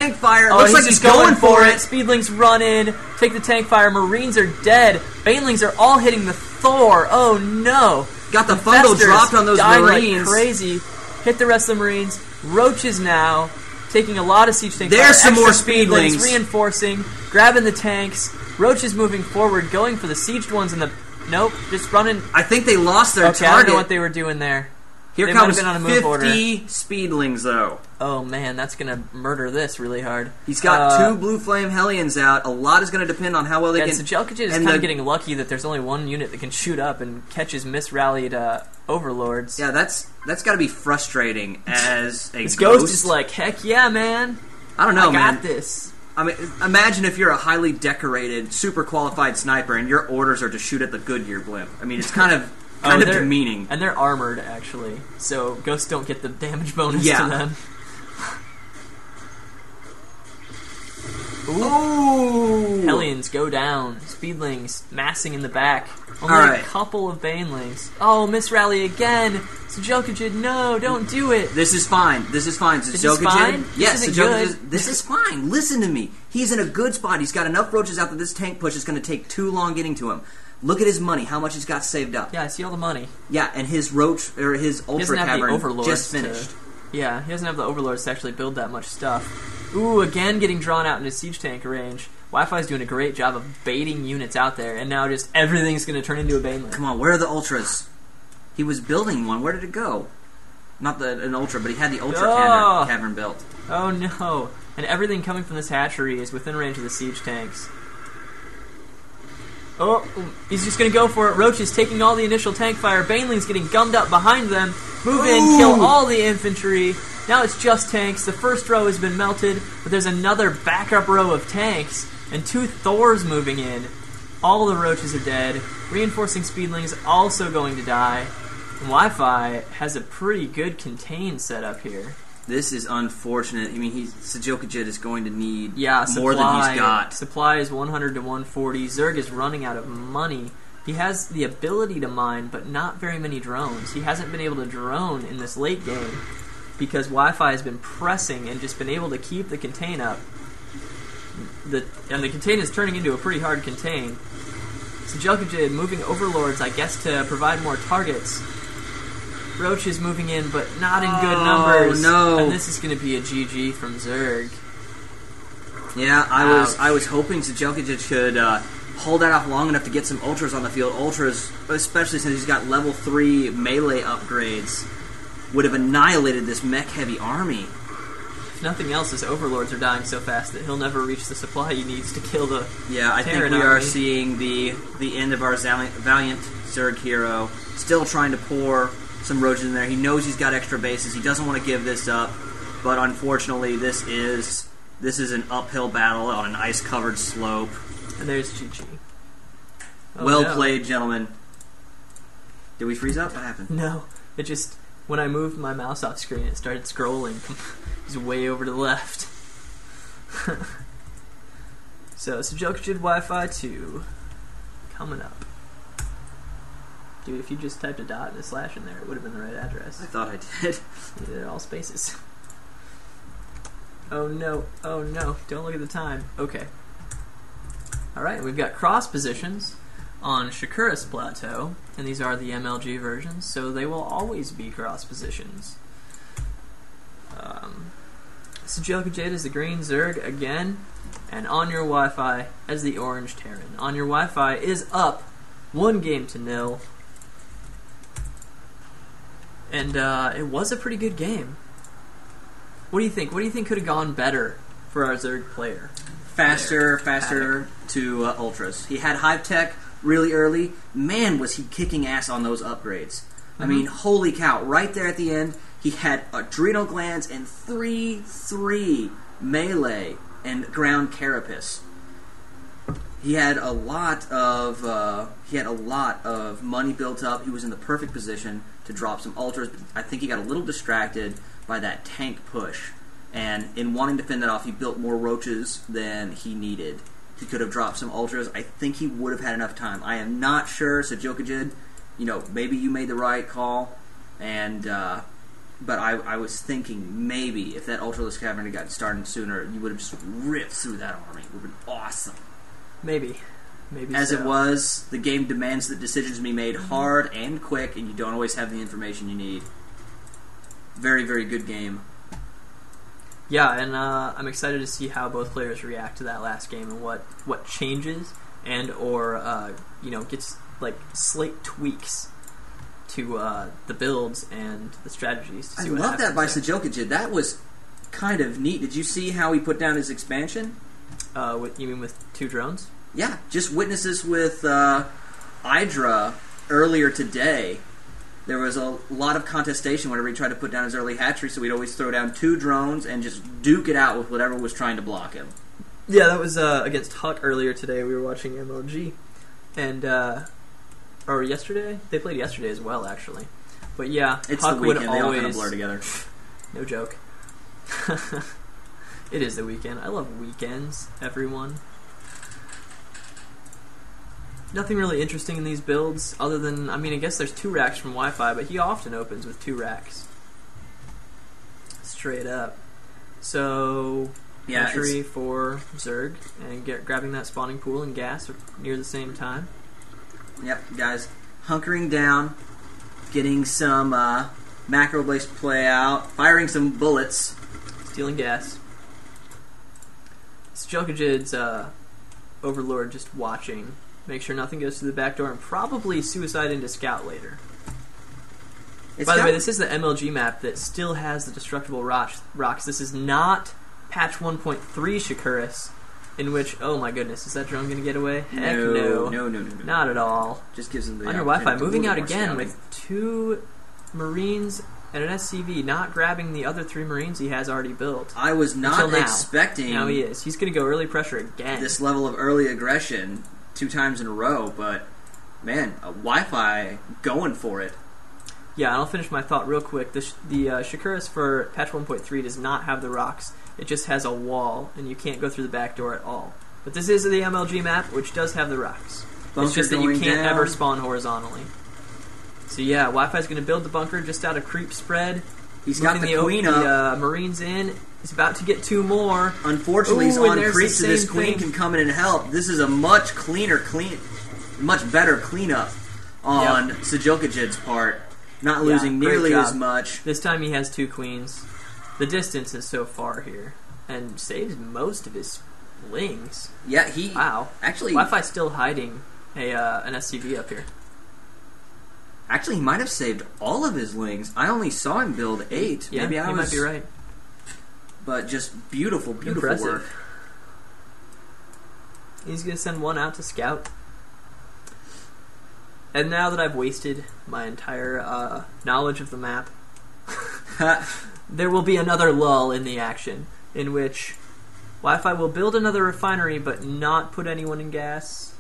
tank fire. Oh, Looks like he's going for it. Speedlings run in, take the tank fire. Marines are dead. Banelings are all hitting the Thor. Oh no! Got the fundle dropped on those Marines. Like crazy. Hit the rest of the Marines. Roaches now taking a lot of siege tank fire. There's some more Speedlings Speedlings reinforcing, grabbing the tanks. Roaches moving forward, going for the sieged ones in the. Nope, just running. I think they lost their target. I don't know what they were doing there. Here they comes been on a move 50 order. Speedlings, though. Oh man, that's gonna murder this really hard. He's got 2 Blue Flame Hellions out. A lot is going to depend on how well they can. So sjelkjd is kind of getting lucky that there's only one unit that can shoot up and catches misrallied overlords. Yeah, that's got to be frustrating as a this ghost is like, heck yeah, man. I don't know, man. I got this. I mean, imagine if you're a highly decorated, super qualified sniper and your orders are to shoot at the Goodyear blimp. I mean, it's kind of demeaning. And they're armored, actually, so ghosts don't get the damage bonus to them. Ooh! Hellions go down. Speedlings massing in the back. Only Alright. A couple of Banelings. Oh, misrally again. sjelkjd, no, don't do it. This is fine. This is fine. This is fine? Yes, Good. this is fine. Listen to me. He's in a good spot. He's got enough roaches out that this tank push is going to take too long getting to him. Look at his money. How much he's got saved up. Yeah, I see all the money. Yeah, and his roach or his ultra cavern just finished. Yeah, he doesn't have the overlords to actually build that much stuff. Ooh, again getting drawn out into siege tank range. Wi-Fi's doing a great job of baiting units out there, and now just everything's going to turn into a Baneling. Come on, where are the ultras? He was building one. Where did it go? Not an ultra, but he had the ultra cavern built. Oh no! And everything coming from this hatchery is within range of the siege tanks. Oh, he's just going to go for it. Roach is taking all the initial tank fire. Baneling's getting gummed up behind them. Move in, kill all the infantry. Now it's just tanks. The first row has been melted, but there's another backup row of tanks and 2 Thors moving in. All the roaches are dead. Reinforcing Speedlings also going to die. And Wi-Fi has a pretty good contain setup here. This is unfortunate. I mean, sjelkjd is going to need supply more than he's got. Supply is 100 to 140. Zerg is running out of money. He has the ability to mine, but not very many drones. He hasn't been able to drone in this late game because Wi-Fi has been pressing and just been able to keep the contain up. And the contain is turning into a pretty hard contain. sjelkjd moving overlords, I guess, to provide more targets. Roach is moving in, but not in good numbers. No. And this is going to be a GG from Zerg. Yeah, I was hoping sjelkjd could hold that off long enough to get some ultras on the field. Ultras, especially since he's got level 3 melee upgrades, would have annihilated this mech-heavy army. If nothing else, his overlords are dying so fast that he'll never reach the supply he needs to kill the I think we are seeing the end of our valiant Zerg hero. Still trying to pour some roaches in there. He knows he's got extra bases. He doesn't want to give this up, but unfortunately, this is an uphill battle on an ice-covered slope. And there's GG. Well played, gentlemen. Did we freeze up? What happened? No, it just when I moved my mouse off screen, it started scrolling. It's way over to the left. So, sjelkjd Wi-Fi 2 coming up. Dude, if you just typed a dot and a slash in there, it would have been the right address. I thought I did. They're all spaces. Oh no, don't look at the time. Okay. Alright, we've got cross positions on Shakuras Plateau, and these are the MLG versions, so they will always be cross positions. sjelkjd is the green Zerg again, and OnYourWifi as the orange Terran. OnYourWifi is up 1-0. And it was a pretty good game. What do you think? What do you think could have gone better for our Zerg player? Faster to ultras. He had Hive Tech really early. Man, was he kicking ass on those upgrades. I mean, holy cow. Right there at the end, he had Adrenal Glands and 3/3 melee and ground carapace. He had a lot of money built up. He was in the perfect position to drop some ultras. I think he got a little distracted by that tank push, and in wanting to fend that off, he built more roaches than he needed. He could have dropped some ultras. I think he would have had enough time. I am not sure. So sjelkjd, maybe you made the right call, and But I was thinking maybe if that Ultralisk Cavern had gotten started sooner, you would have just ripped through that army. It would have been awesome. Maybe As so. it was, the game demands that decisions be made hard and quick, and you don't always have the information you need. Very, very good game. Yeah, and I'm excited to see how both players react to that last game and what changes and or gets like slight tweaks to the builds and the strategies. To see I what love that by there. sjelkjd. That was kind of neat. Did you see how he put down his expansion? You mean with 2 drones? Yeah, just witnessed this with Hydra earlier today. There was a lot of contestation whenever he tried to put down his early hatchery, so he'd always throw down 2 drones and just duke it out with whatever was trying to block him. Yeah, that was against Huck earlier today. We were watching MLG, and or yesterday. They played yesterday as well, actually. But yeah, It's Huck the weekend. would They all always kind of blur together. No joke. It is the weekend. I love weekends, everyone. Nothing really interesting in these builds, other than, I guess there's 2 racks from Wi-Fi, but he often opens with 2 racks. Straight up. So, Yeah, entry for Zerg, and grabbing that spawning pool and gas near the same time. Yep, guys, hunkering down, getting some macro blaze play out, firing some bullets. Stealing gas. Sjelkjd's Overlord just watching. Make sure nothing goes through the back door, and probably suicide into scout later. By the way, this is the MLG map that still has the destructible rocks. This is not patch 1.3 Shakuris, in which, oh my goodness, is that drone going to get away? Heck no. No. Not at all. Just gives them the Under Wi-Fi, opportunity to moving do out more again scouting. with 2 Marines and an SCV, not grabbing the other 3 Marines he has already built. I was not Until now. expecting Now he is. He's going to go early pressure again. this level of early aggression 2 times in a row, but man, Wi-Fi going for it. Yeah, and I'll finish my thought real quick. The Shakuris for patch 1.3 does not have the rocks. It just has a wall, and you can't go through the back door at all. But this is the MLG map, which does have the rocks. Bunker It's just that you going can't down. ever spawn horizontally. So yeah, Wi-Fi's going to build the bunker just out of creep spread. He's got Moving the queen up. the Marines in. He's about to get 2 more. Unfortunately, he's Ooh, and on there's creep, the so this same queen thing. can come in and help. This is a much better cleanup on sjelkjd's part. Not losing great nearly job. as much. This time he has 2 queens. The distance is so far here, and saves most of his lings. Yeah, he Wow. actually Wi-Fi's still hiding an SCV up here. he might have saved all of his lings. I only saw him build 8. Yeah, Maybe I you was, might be right. But just beautiful Impressive. work. He's going to send 1 out to scout. And now that I've wasted my entire knowledge of the map, there will be another lull in the action, in which Wi-Fi will build another refinery but not put anyone in gas.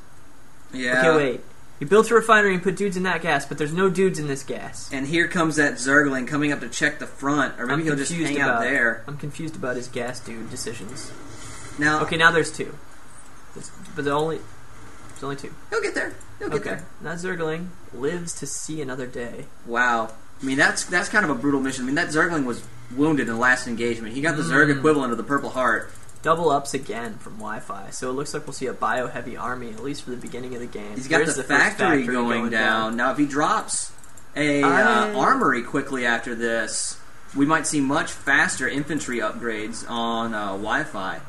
Yeah. Okay, wait. You built a refinery and put dudes in that gas, but there's no dudes in this gas. And here comes that Zergling coming up to check the front, or maybe he'll just hang out there. I'm confused about his gas dude decisions. Now, Okay, now there's 2. But there's only 2. he'll get there. He'll get there. That Zergling lives to see another day. Wow. I mean, that's kind of a brutal mission. I mean, that Zergling was wounded in the last engagement. He got the Zerg equivalent of the Purple Heart. Double ups again from Wi-Fi, so it looks like we'll see a bio-heavy army, at least for the beginning of the game. He's got There's the first factory going down. Now, if he drops a armory quickly after this, we might see much faster infantry upgrades on Wi-Fi.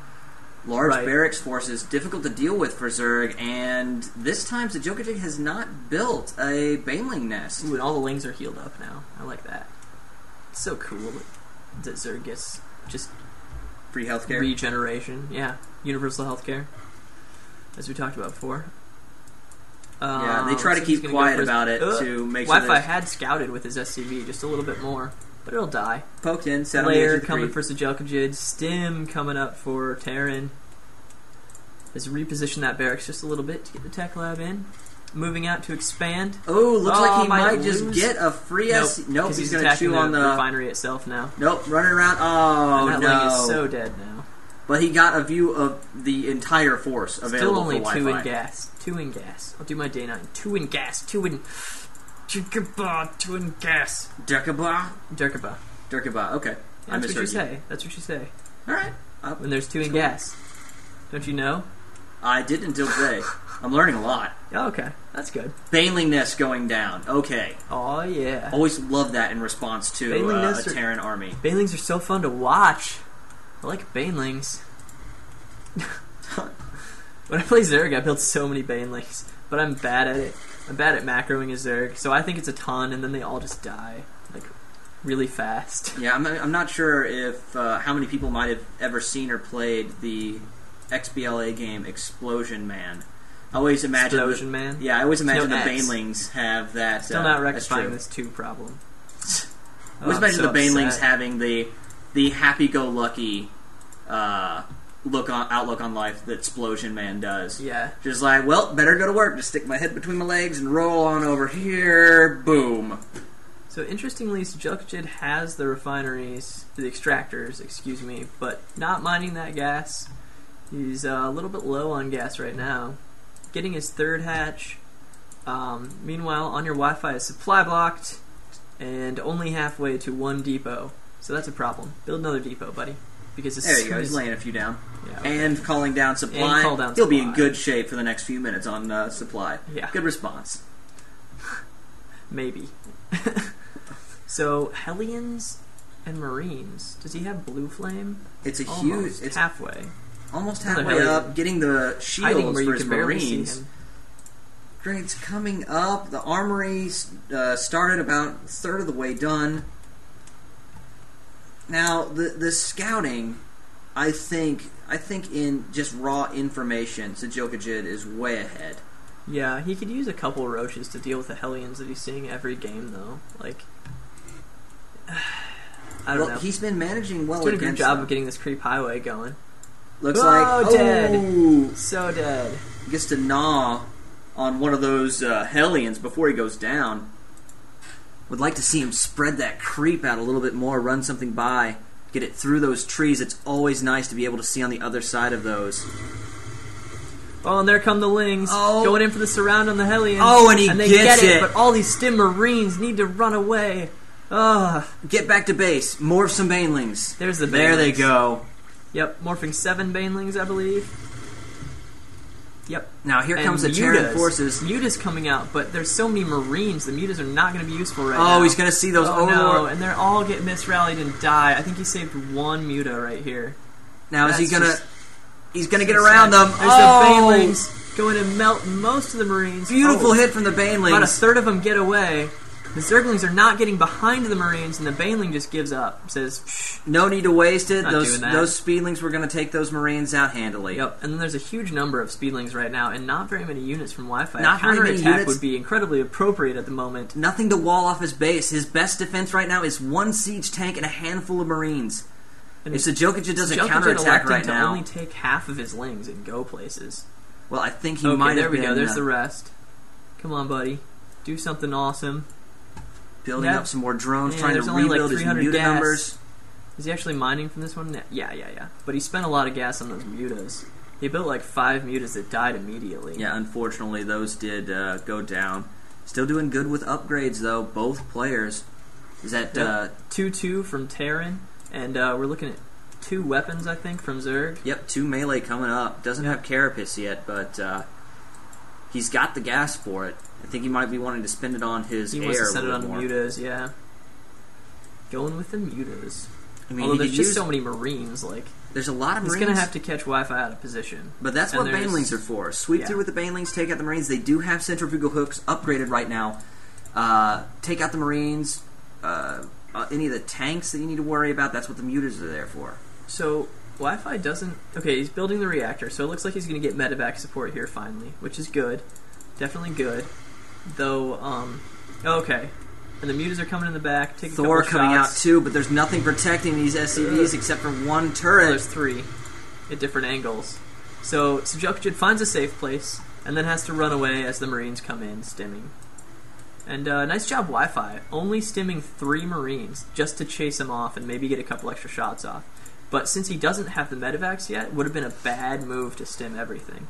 Large barracks forces, difficult to deal with for Zerg, and this time sjelkjd has not built a Baneling nest. Ooh, and all the lings are healed up now. I like that. It's so cool that Zerg gets just Free healthcare. regeneration. Yeah, universal healthcare, as we talked about before. Yeah, they try to so he's keep gonna go quiet for his- about it to make sure Wi-Fi there's- had scouted with his SCV just a little bit more, but it'll die. Poked in, set on the edge Lair of the coming creep. for sjelkjd. Stim coming up for Terran. Has repositioned that barracks just a little bit to get the tech lab in. Moving out to expand. Oh, looks like he might might just lose. get a free Nope, 'cause he's going to attacking chew on the... refinery itself now. Nope, running around. Oh, And that no. ling is so dead now. But he got a view of the entire force available Still only for 2 Wi-Fi. in gas. 2 in gas. I'll do my day 9. 2 in gas. 2 in... 2 in gas. Dekaba. Derkaba. Durkabot. Okay. I That's what you misheard say. That's what you say. All right. When there's 2 in gas. Don't you know? I did until today. I'm learning a lot. Oh, okay. That's good. Banelingness going down. Okay. Oh, yeah. Always love that in response to a Terran army. Banelings are so fun to watch. I like banelings. When I play Zerg, I build so many banelings, but I'm bad at it. I'm bad at macroing a Zerg, so I think it's a ton, and then they all just die, like, really fast. Yeah, I'm not sure if how many people might have ever seen or played the XBLA game Explosion Man. I always imagine Explosion Man? Yeah, I always imagine No the X. banelings have that. Still not that's true. rectifying this 2 problem. I always imagine so the banelings upset. having the happy-go-lucky outlook on life that Explosion Man does. Yeah. Just like, well, better go to work. Just stick my head between my legs and roll on over here. Boom. So interestingly, sjelkjd has the refineries, the extractors, excuse me, but not mining that gas. He's a little bit low on gas right now. Getting his 3rd hatch. Meanwhile, OnYourWifi is supply blocked and only halfway to 1 depot. So that's a problem. Build another depot, buddy. Because there you go. He's laying a few down. Yeah, okay. And calling down supply. And call down He'll be in supply. good shape for the next few minutes on supply. Yeah. Good response. Maybe. So, Hellions and Marines. Does he have Blue Flame? It's a Almost. huge. It's halfway. almost Another halfway Hellion. up. Getting the Hiding shields where for you his can barely see Marines. him. Grades coming up. The armory started about a third of the way done. Now the scouting, I think in just raw information, sjelkjd is way ahead. Yeah, he could use a couple roaches to deal with the Hellions that he's seeing every game, though. Like, I don't know. He's been managing well He's doing a good against job them. of getting this creep highway going. Looks Oh, like dead. So dead. Gets to gnaw on one of those Hellions before he goes down. Would like to see him spread that creep out a little bit more, run something by, get it through those trees. It's always nice to be able to see on the other side of those. Oh, and there come the Lings, going in for the surround on the Hellions. Oh, and he they gets get it. But all these Stim Marines need to run away. Ugh. Get back to base. Morph some banelings. There's the There they banelings. go. Yep, morphing 7 banelings, I believe. Yep. Now here And comes the mutas. Terran forces. Mutas coming out, but there's so many Marines. The mutas are not going to be useful right Oh, now. he's going to see those Oh overlord. no, and they're all get misrallied and die. I think he saved 1 muta right here. Now is he That's going to... just He's going to so get around sad. them. There's Oh! the banelings going to melt most of the Marines. Beautiful Oh, hit from the About a banelings. third of them get away. The Zerglings are not getting behind the Marines, and the baneling just gives up. Says, Psh. No need to waste it. Not Those doing that. those speedlings were going to take those Marines out handily. Yep, and then there's a huge number of speedlings right now, and not very many units from Wi-Fi. Not very many Counterattack units. would be incredibly appropriate at the moment. Nothing to wall off his base. His best defense right now is 1 siege tank and a handful of Marines. And If sjelkjd does a Sjelkjd counterattack electing right to now... only take half of his lings and go places. Well, I think he Okay, might there have we been go. There's the rest. Come on, buddy. Do something awesome. building Yeah. up some more drones, Yeah, trying to there's only like rebuild his 300 muta gas. numbers. Is he actually mining from this one? Yeah. But he spent a lot of gas on those mutas. He built like 5 mutas that died immediately. Yeah, unfortunately, those did go down. Still doing good with upgrades, though, both players. Is that... 2-2 from Terran, and we're looking at 2 weapons, I think, from Zerg. Yep, 2 melee coming up. Doesn't have Carapace yet, but he's got the gas for it. I think he might be wanting to spend it on his He air wants to a set it little on bit the more. mutas, yeah. Going with the mutas. I mean, Although he there's could just use, so many Marines, like, there's a lot of he's Marines. going to have to catch Wi-Fi out of position. But that's And what there's- banelings are for. Sweep yeah. through with the banelings, take out the Marines. They do have centrifugal hooks upgraded right now. Take out the Marines. Any of the tanks that you need to worry about, that's what the mutas are there for. So, Wi-Fi doesn't... Okay, he's building the reactor, so it looks like he's going to get medevac support here finally, which is good. Definitely good. Though, okay. And the mutas are coming in the back, take a Thor couple coming out shots. too, but there's nothing protecting these SCVs except for one Well, turret. there's 3 at different angles. So, sjelkjd finds a safe place, and then has to run away as the Marines come in, stimming. And nice job, Wi-Fi. Only stimming 3 Marines, just to chase him off and maybe get a couple extra shots off. But since he doesn't have the medevacs yet, would have been a bad move to stim everything.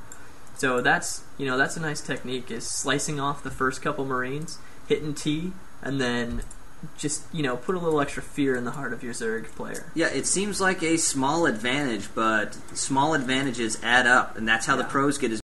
So that's a nice technique, is slicing off the first couple Marines, hitting T, and then just, put a little extra fear in the heart of your Zerg player. Yeah, it seems like a small advantage, but small advantages add up, and that's how the pros get as